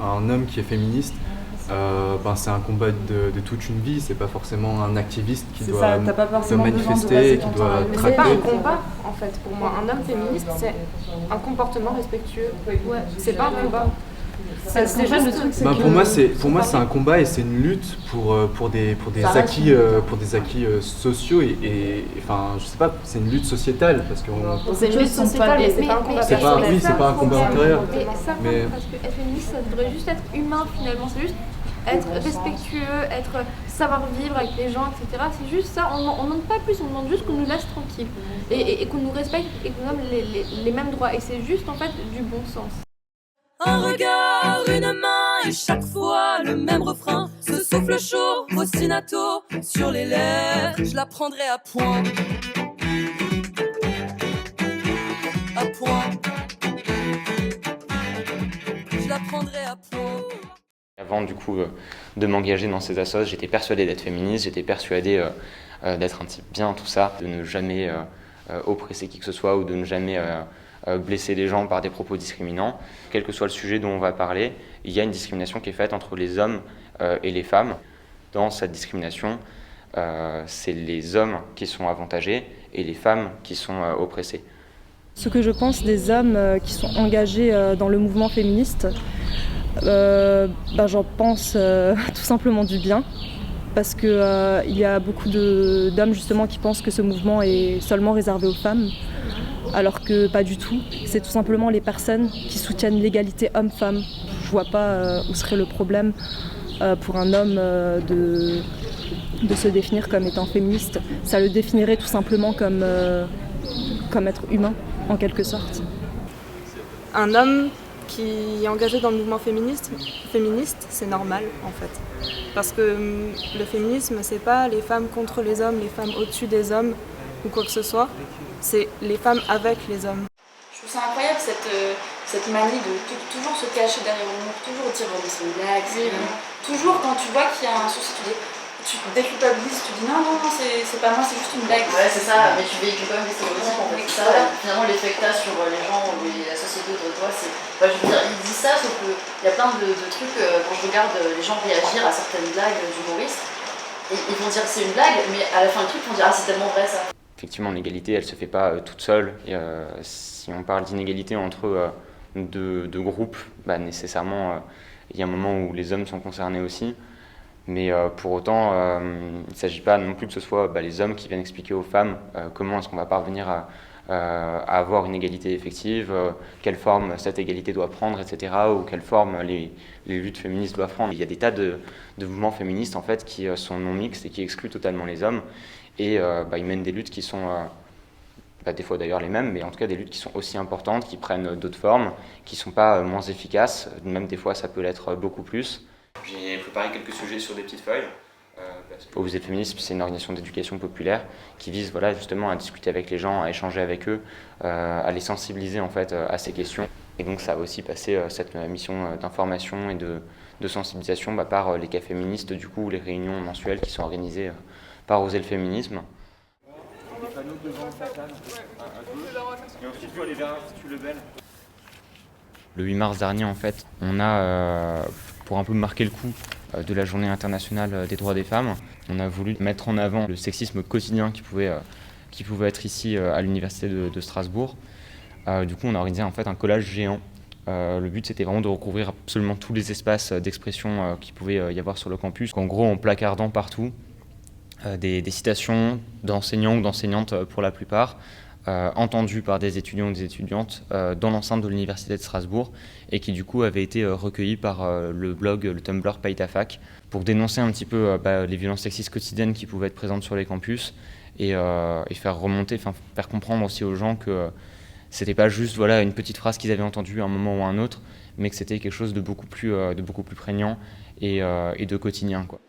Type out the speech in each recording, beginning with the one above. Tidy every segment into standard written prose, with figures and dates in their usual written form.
un homme qui est féministe, c'est un combat de toute une vie, c'est pas forcément un activiste qui C'est doit, ça, t'as pas forcément besoin de manifester, passer et qui ton temps doit à Mais lutter. c'est pas un tracter. combat en fait pour moi. Un homme féministe, c'est un comportement respectueux. Ouais, c'est pas un combat. C'est juste le truc, c'est que... Pour moi, c'est un combat et c'est une lutte pour des Ça reste acquis, une lutte, hein. pour des acquis sociaux enfin, je sais pas, c'est une lutte sociétale parce que c'est une lutte sociétale, mais c'est pas un combat c'est pas, personnel. oui, c'est pas un combat intérieur. Mais ça, Mais parce que être féministe, ça devrait juste être humain finalement. C'est juste être respectueux, savoir vivre avec les gens, etc. C'est juste ça. On ne demande pas plus, on demande juste qu'on nous laisse tranquille et qu'on nous respecte et qu'on donne les mêmes droits. Et c'est juste en fait du bon sens. Un regard, une main et chaque fois le même refrain. Ce souffle chaud, ostinato sur les lèvres. Je la prendrai à point. À point. Je la prendrai à point. Avant du coup de m'engager dans ces assos, j'étais persuadé d'être féministe, j'étais persuadé d'être un type bien, tout ça, de ne jamais oppresser qui que ce soit ou de ne jamais blesser les gens par des propos discriminants. Quel que soit le sujet dont on va parler, il y a une discrimination qui est faite entre les hommes et les femmes. Dans cette discrimination, c'est les hommes qui sont avantagés et les femmes qui sont oppressées. Ce que je pense des hommes qui sont engagés dans le mouvement féministe, j'en pense tout simplement du bien, parce qu'il y a beaucoup d'hommes justement qui pensent que ce mouvement est seulement réservé aux femmes, alors que pas du tout. C'est tout simplement les personnes qui soutiennent l'égalité homme-femme. Je vois pas où serait le problème pour un homme de se définir comme étant féministe. Ça le définirait tout simplement comme être humain, en quelque sorte. Un homme qui est engagé dans le mouvement féministe, c'est normal en fait. Parce que le féminisme, c'est pas les femmes contre les hommes, les femmes au-dessus des hommes ou quoi que ce soit. C'est les femmes avec les hommes. Je trouve ça incroyable cette manie de toujours se cacher derrière l'humour, toujours dire oh, mais c'est une blague, toujours quand tu vois qu'il y a un souci, tu te déculpabilises, tu dis non, c'est pas moi, c'est juste une blague. Ouais, c'est ça, mais tu véhicules quand même des stéréotypes en fait. Ouais, Ça, finalement, l'effet que t'as sur les gens ou la société autour de toi, c'est. Enfin, je veux dire, ils disent ça, sauf qu'il y a plein de trucs, quand je regarde les gens réagir à certaines blagues d'humoristes, et ils vont dire que c'est une blague, mais à la fin du truc, ils vont dire ah, c'est tellement vrai ça. Effectivement, l'égalité, elle ne se fait pas toute seule. Et, si on parle d'inégalité entre deux groupes, nécessairement, il y a un moment où les hommes sont concernés aussi. Mais pour autant, il ne s'agit pas non plus que ce soit les hommes qui viennent expliquer aux femmes comment est-ce qu'on va parvenir à avoir une égalité effective, quelle forme cette égalité doit prendre, etc., ou quelle forme les luttes féministes doivent prendre. Il y a des tas de mouvements féministes en fait, qui sont non mixtes et qui excluent totalement les hommes. Et ils mènent des luttes qui sont, des fois d'ailleurs les mêmes, mais en tout cas des luttes qui sont aussi importantes, qui prennent d'autres formes, qui ne sont pas moins efficaces, même des fois ça peut l'être beaucoup plus. J'ai préparé quelques sujets sur des petites feuilles. Vous êtes féministe, c'est une organisation d'éducation populaire qui vise justement à discuter avec les gens, à échanger avec eux, à les sensibiliser en fait à ces questions. Et donc ça va aussi passer cette mission d'information et de sensibilisation par les cafés féministes, du coup, les réunions mensuelles qui sont organisées par Oser le féminisme. Le 8 mars dernier, en fait, on a, pour un peu marquer le coup de la Journée internationale des droits des femmes, on a voulu mettre en avant le sexisme quotidien qui pouvait être ici à l'université de Strasbourg. Du coup, on a organisé en fait un collage géant. Le but, c'était vraiment de recouvrir absolument tous les espaces d'expression qu'il pouvait y avoir sur le campus. En gros, en placardant partout des citations d'enseignants ou d'enseignantes pour la plupart, entendues par des étudiants ou des étudiantes dans l'enceinte de l'université de Strasbourg et qui du coup avaient été recueillies par le blog, le Tumblr Paye ta fac pour dénoncer un petit peu les violences sexistes quotidiennes qui pouvaient être présentes sur les campus et faire remonter, faire comprendre aussi aux gens que c'était pas juste une petite phrase qu'ils avaient entendue à un moment ou à un autre, mais que c'était quelque chose de beaucoup plus prégnant et de quotidien, quoi.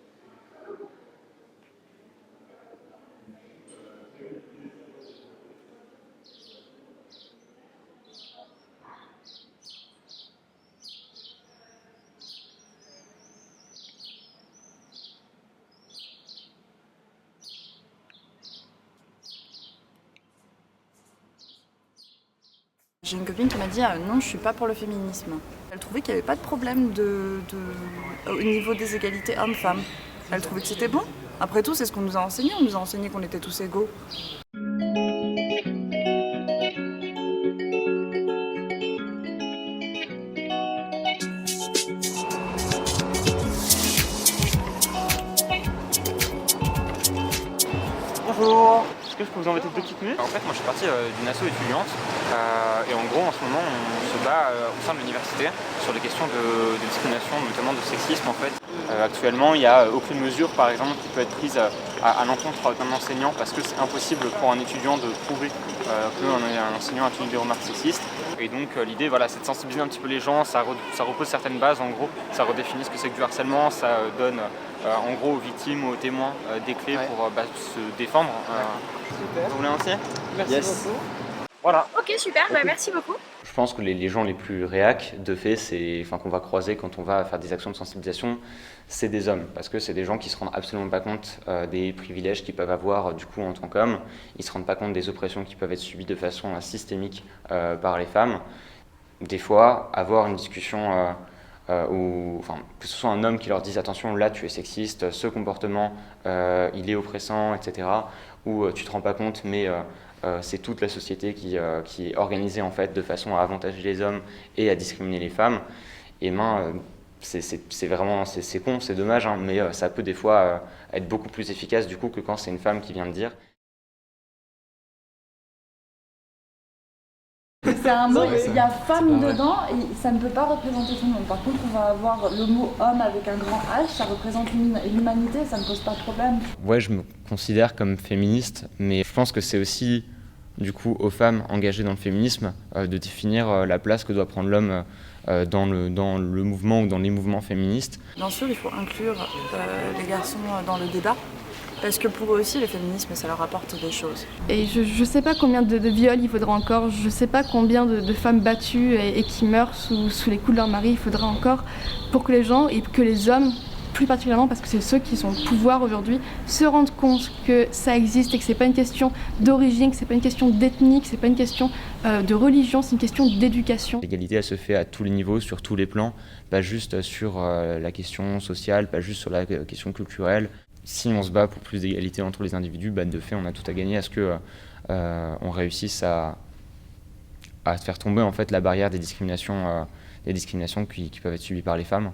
J'ai une copine qui m'a dit non, je suis pas pour le féminisme. Elle trouvait qu'il n'y avait pas de problème au niveau des égalités hommes-femmes. Elle trouvait que c'était bon. Après tout, c'est ce qu'on nous a enseigné. On nous a enseigné qu'on était tous égaux. Bonjour. Est-ce que je peux vous embêter 2 petites minutes? En fait, moi je suis parti d'une asso étudiante et en gros en ce moment on se bat au sein de l'université sur les questions de discrimination, notamment de sexisme en fait. Actuellement, il n'y a aucune mesure par exemple qui peut être prise à l'encontre d'un enseignant parce que c'est impossible pour un étudiant de prouver qu'un enseignant a tenu des remarques sexistes. Et donc l'idée voilà, c'est de sensibiliser un petit peu les gens, ça repose certaines bases en gros, ça redéfinit ce que c'est que du harcèlement, ça donne en gros aux victimes ou aux témoins des clés pour se défendre. Super. Vous voulez aussi? Merci beaucoup. Voilà. Ok, super, merci beaucoup. Je pense que les gens les plus réacs, de fait, qu'on va croiser quand on va faire des actions de sensibilisation, c'est des hommes. Parce que c'est des gens qui ne se rendent absolument pas compte des privilèges qu'ils peuvent avoir du coup en tant qu'hommes. Ils ne se rendent pas compte des oppressions qui peuvent être subies de façon systémique par les femmes. Des fois, avoir une discussion que ce soit un homme qui leur dise attention, là tu es sexiste, ce comportement il est oppressant, etc. Ou tu te rends pas compte, mais c'est toute la société qui est organisée en fait de façon à avantager les hommes et à discriminer les femmes. Et c'est vraiment c'est con, c'est dommage, hein, mais ça peut des fois être beaucoup plus efficace du coup que quand c'est une femme qui vient de dire. C'est un mot, il y a femme dedans et ça ne peut pas représenter tout le monde. Par contre, on va avoir le mot homme avec un grand H, ça représente l'humanité, ça ne pose pas de problème. Ouais, je me considère comme féministe, mais je pense que c'est aussi du coup aux femmes engagées dans le féminisme de définir la place que doit prendre l'homme dans le mouvement ou dans les mouvements féministes. Bien sûr, il faut inclure les garçons dans le débat. Parce que pour eux aussi, le féminisme, ça leur apporte des choses. Et je sais pas combien de viols il faudra encore, je sais pas combien de femmes battues et qui meurent sous les coups de leur mari il faudra encore pour que les gens et que les hommes, plus particulièrement parce que c'est ceux qui sont au pouvoir aujourd'hui, se rendent compte que ça existe et que c'est pas une question d'origine, que c'est pas une question d'ethnie, que c'est pas une question de religion, c'est une question d'éducation. L'égalité, elle se fait à tous les niveaux, sur tous les plans, pas juste sur la question sociale, pas juste sur la question culturelle. Si on se bat pour plus d'égalité entre les individus, de fait, on a tout à gagner à ce que on réussisse à faire tomber en fait la barrière des discriminations qui peuvent être subies par les femmes.